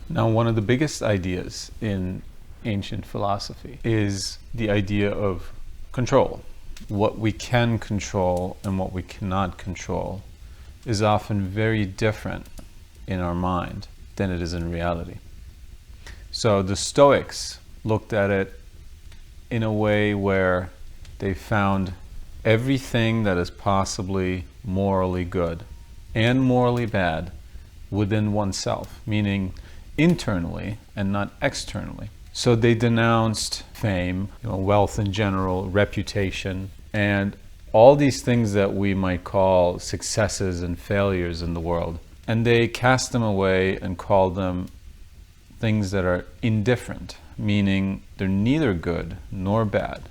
Now, one of the biggest ideas in ancient philosophy is the idea of control. What we can control and what we cannot control is often very different in our mind than it is in reality. So the Stoics looked at it in a way where they found everything that is possibly morally good and morally bad within oneself, meaning internally and not externally. So they denounced fame, wealth in general, reputation, and all these things that we might call successes and failures in the world. And they cast them away and called them things that are indifferent, meaning they're neither good nor bad.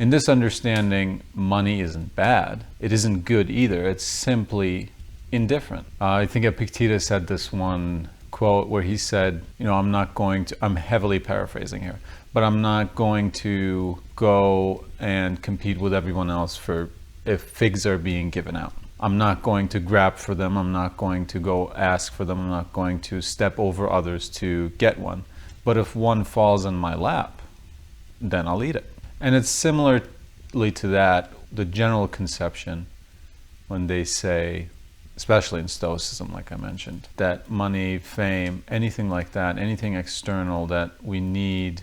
In this understanding, money isn't bad. It isn't good either. It's simply indifferent. I think Epictetus had this one quote where he said, I'm heavily paraphrasing here, but I'm not going to go and compete with everyone else for if figs are being given out. I'm not going to grab for them. I'm not going to go ask for them. I'm not going to step over others to get one. But if one falls in my lap, then I'll eat it. And it's similarly to that, the general conception when they say, especially in Stoicism, like I mentioned, that money, fame, anything like that, anything external that we need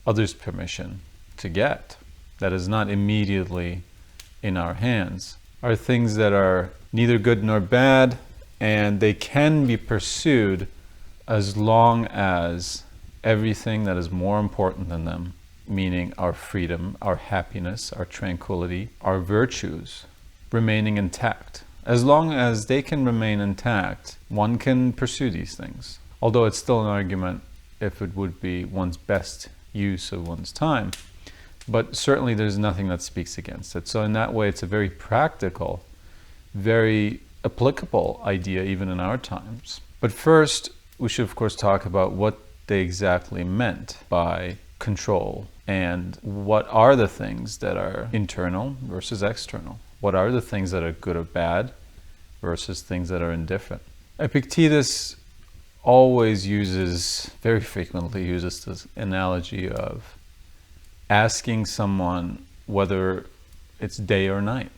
others' permission to get, that is not immediately in our hands, are things that are neither good nor bad, and they can be pursued as long as everything that is more important than them, meaning our freedom, our happiness, our tranquility, our virtues, remaining intact. As long as they can remain intact, one can pursue these things. Although it's still an argument if it would be one's best use of one's time. But certainly there's nothing that speaks against it. So in that way, it's a very practical, very applicable idea even in our times. But first, we should of course talk about what they exactly meant by control and what are the things that are internal versus external. What are the things that are good or bad versus things that are indifferent? Epictetus very frequently uses this analogy of asking someone whether it's day or night,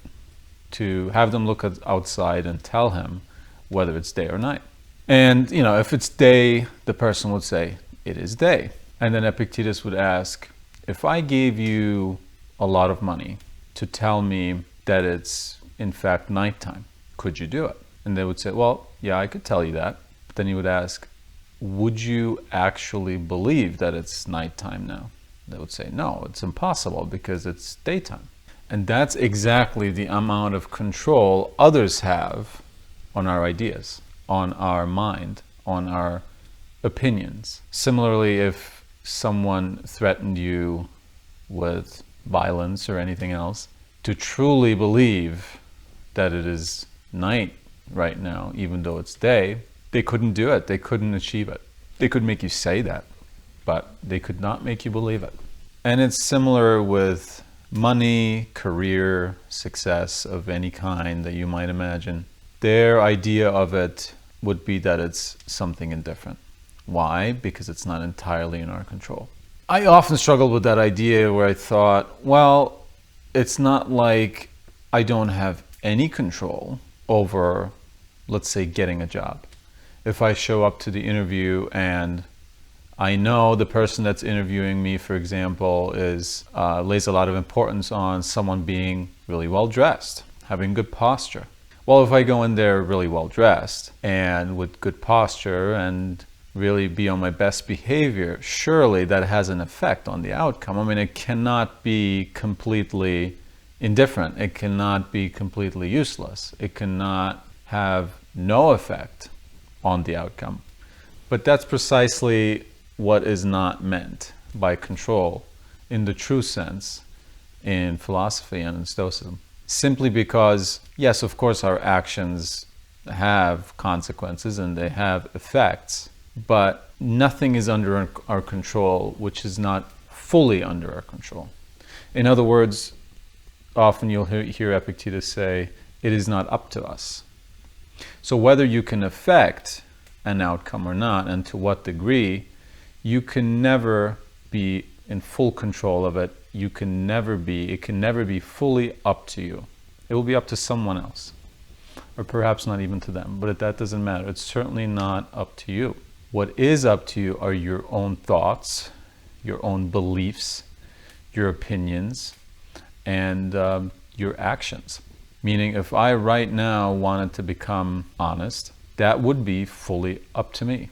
to have them look outside and tell him whether it's day or night. And, if it's day, the person would say, it is day. And then Epictetus would ask, if I gave you a lot of money to tell me that it's in fact nighttime, could you do it? And they would say, well, yeah, I could tell you that. But then he would ask, would you actually believe that it's nighttime now? They would say, no, it's impossible because it's daytime. And that's exactly the amount of control others have on our ideas, on our mind, on our opinions. Similarly, if someone threatened you with violence or anything else, to truly believe that it is night right now, even though it's day, they couldn't do it. They couldn't achieve it. They could make you say that, but they could not make you believe it. And it's similar with money, career, success of any kind that you might imagine. Their idea of it would be that it's something indifferent. Why? Because it's not entirely in our control. I often struggled with that idea where I thought, well, it's not like I don't have any control over, let's say, getting a job. If I show up to the interview and I know the person that's interviewing me, for example, lays a lot of importance on someone being really well dressed, having good posture. Well, if I go in there really well dressed and with good posture and really be on my best behavior, surely that has an effect on the outcome. I mean, it cannot be completely indifferent. It cannot be completely useless. It cannot have no effect on the outcome. But that's precisely what is not meant by control in the true sense in philosophy and in Stoicism. Simply because, yes, of course, our actions have consequences and they have effects, but nothing is under our control which is not fully under our control. In other words, often you'll hear Epictetus say, it is not up to us. So whether you can affect an outcome or not, and to what degree, you can never be in full control of it. It can never be fully up to you. It will be up to someone else, or perhaps not even to them, but that doesn't matter. It's certainly not up to you. What is up to you are your own thoughts, your own beliefs, your opinions, and your actions. Meaning, if I right now wanted to become honest, that would be fully up to me.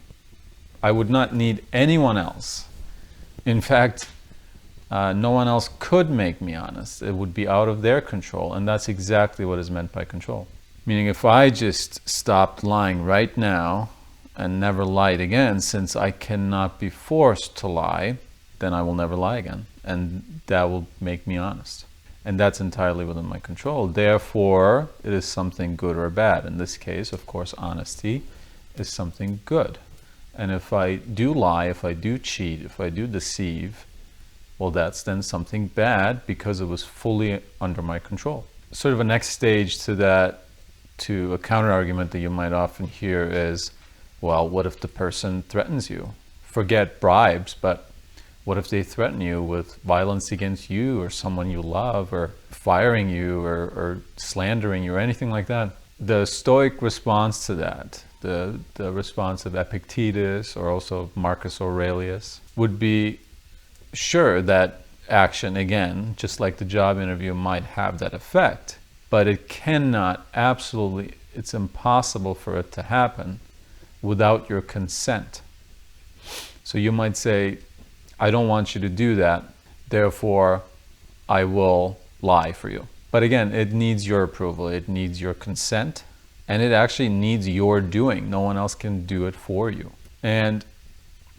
I would not need anyone else. In fact, no one else could make me honest. It would be out of their control, and that's exactly what is meant by control. Meaning, if I just stopped lying right now and never lied again, since I cannot be forced to lie, then I will never lie again, and that will make me honest. And that's entirely within my control. Therefore, it is something good or bad. In this case, of course, honesty is something good. And if I do lie, if I do cheat, if I do deceive, well, that's then something bad because it was fully under my control. Sort of a next stage to that, to a counter argument that you might often hear is, well, what if the person threatens you? Forget bribes, but what if they threaten you with violence against you or someone you love, or firing you, or slandering you, or anything like that? The Stoic response to that, the response of Epictetus or also Marcus Aurelius, would be, sure, that action, again, just like the job interview, might have that effect, but it cannot, absolutely, it's impossible for it to happen without your consent. So you might say, I don't want you to do that, therefore I will lie for you. But again, it needs your approval, it needs your consent, and it actually needs your doing. No one else can do it for you. And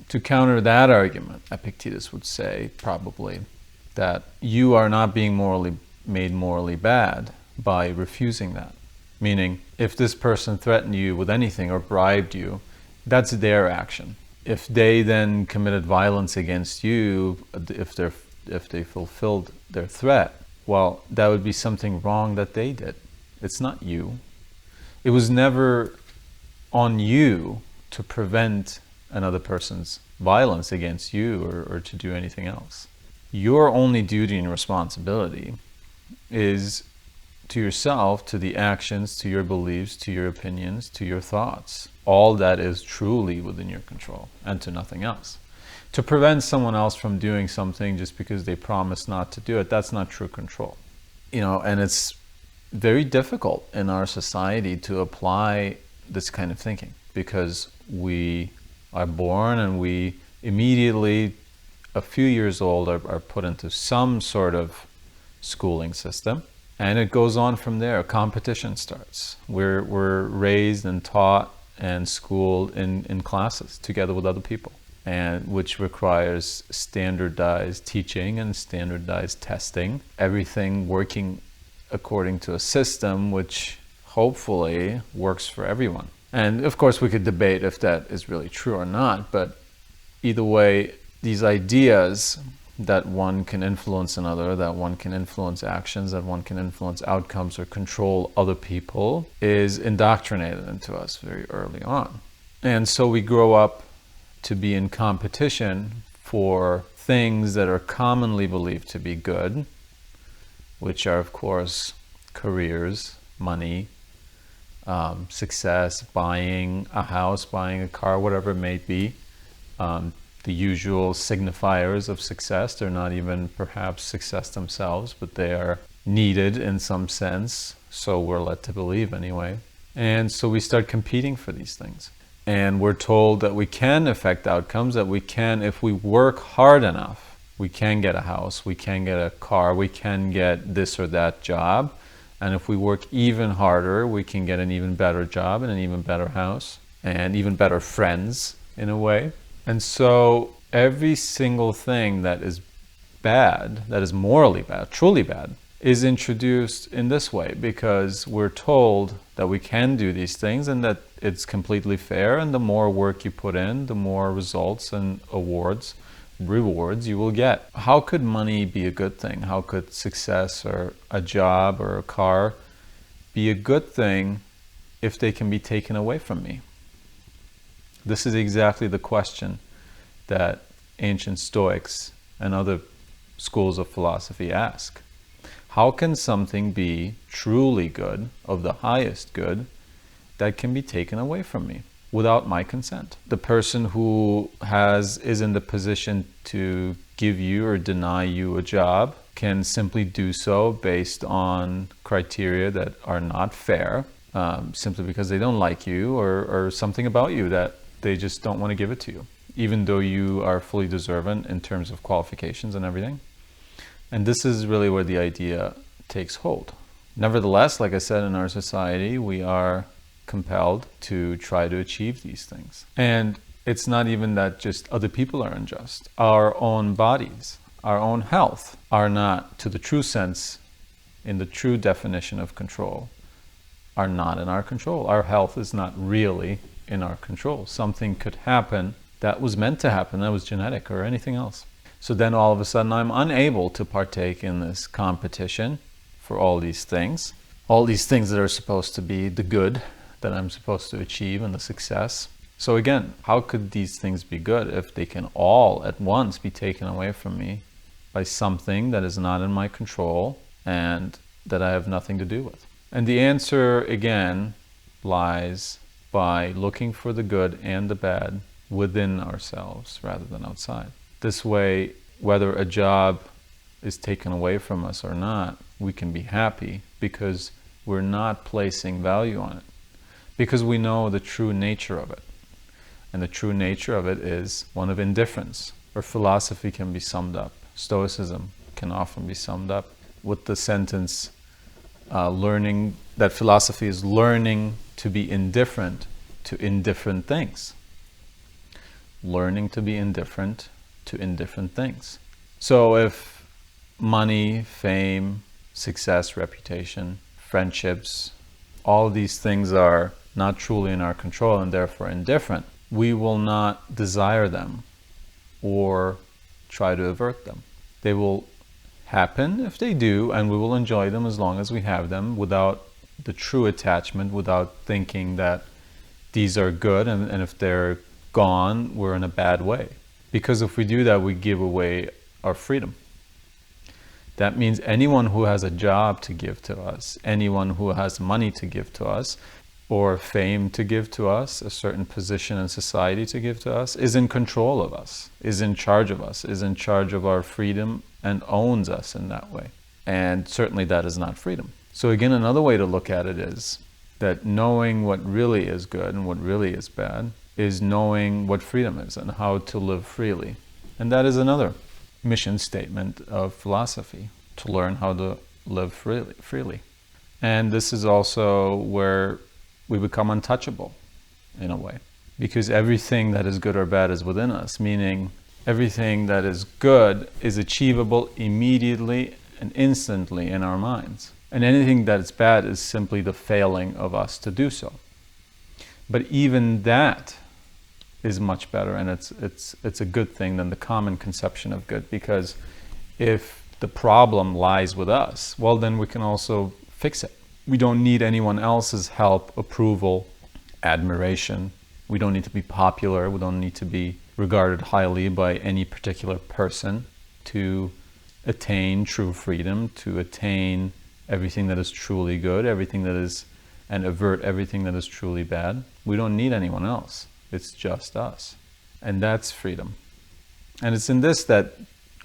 to counter that argument, Epictetus would say, probably, that you are not being made morally bad by refusing that. Meaning, if this person threatened you with anything or bribed you, that's their action. If they then committed violence against you, if they fulfilled their threat, well, that would be something wrong that they did. It's not you. It was never on you to prevent another person's violence against you or to do anything else. Your only duty and responsibility is to yourself, to the actions, to your beliefs, to your opinions, to your thoughts. All that is truly within your control, and to nothing else. To prevent someone else from doing something just because they promise not to do it, that's not true control. And it's very difficult in our society to apply this kind of thinking, because we are born and we immediately, a few years old, are put into some sort of schooling system. And it goes on from there. Competition starts. We're raised and taught and schooled in classes together with other people, and which requires standardized teaching and standardized testing. Everything working according to a system which hopefully works for everyone. And of course we could debate if that is really true or not, but either way, these ideas that one can influence another, that one can influence actions, that one can influence outcomes or control other people, is indoctrinated into us very early on. And so we grow up to be in competition for things that are commonly believed to be good, which are, of course, careers, money, success, buying a house, buying a car, whatever it may be. The usual signifiers of success. They're not even perhaps success themselves, but they are needed in some sense, so we're led to believe anyway. And so we start competing for these things. And we're told that we can affect outcomes, that we can, if we work hard enough, we can get a house, we can get a car, we can get this or that job. And if we work even harder, we can get an even better job and an even better house and even better friends in a way. And so every single thing that is bad, that is morally bad, truly bad, is introduced in this way, because we're told that we can do these things and that it's completely fair, and the more work you put in, the more results and rewards you will get. How could money be a good thing? How could success or a job or a car be a good thing if they can be taken away from me? This is exactly the question that ancient Stoics and other schools of philosophy ask. How can something be truly good, of the highest good, that can be taken away from me without my consent? The person who is in the position to give you or deny you a job can simply do so based on criteria that are not fair, simply because they don't like you or something about you that they just don't want to give it to you, even though you are fully deserving in terms of qualifications and everything. And this is really where the idea takes hold. Nevertheless, like I said, in our society, we are compelled to try to achieve these things. And it's not even that just other people are unjust. Our own bodies, our own health are not, to the true sense, in the true definition of control, are not in our control. Our health is not really in our control. Something could happen that was meant to happen, that was genetic or anything else. So then all of a sudden I'm unable to partake in this competition for all these things that are supposed to be the good that I'm supposed to achieve and the success. So again, how could these things be good if they can all at once be taken away from me by something that is not in my control and that I have nothing to do with? And the answer, again, lies by looking for the good and the bad within ourselves rather than outside. This way, whether a job is taken away from us or not, we can be happy because we're not placing value on it, because we know the true nature of it. And the true nature of it is one of indifference, or philosophy can be summed up. Stoicism can often be summed up with the sentence, learning that philosophy is learning to be indifferent to indifferent things. Learning to be indifferent to indifferent things. So if money, fame, success, reputation, friendships, all these things are not truly in our control and therefore indifferent, we will not desire them or try to avert them. They will happen if they do, and we will enjoy them as long as we have them without the true attachment, without thinking that these are good and if they're gone, we're in a bad way. Because if we do that, we give away our freedom. That means anyone who has a job to give to us, anyone who has money to give to us, or fame to give to us, a certain position in society to give to us, is in control of us, is in charge of us, is in charge of our freedom and owns us in that way. And certainly that is not freedom. So again, another way to look at it is that knowing what really is good and what really is bad is knowing what freedom is and how to live freely. And that is another mission statement of philosophy, to learn how to live freely. And this is also where we become untouchable in a way, because everything that is good or bad is within us, meaning everything that is good is achievable immediately and instantly in our minds. And anything that is bad is simply the failing of us to do so. But even that is much better, and it's a good thing than the common conception of good, because if the problem lies with us, well, then we can also fix it. We don't need anyone else's help, approval, admiration. We don't need to be popular. We don't need to be regarded highly by any particular person to attain true freedom, to attain everything that is truly good, and avert everything that is truly bad. We don't need anyone else. It's just us. And that's freedom. And it's in this that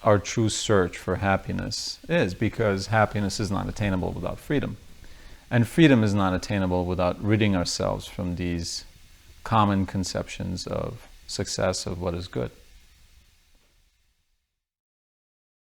our true search for happiness is, because happiness is not attainable without freedom. And freedom is not attainable without ridding ourselves from these common conceptions of success, of what is good.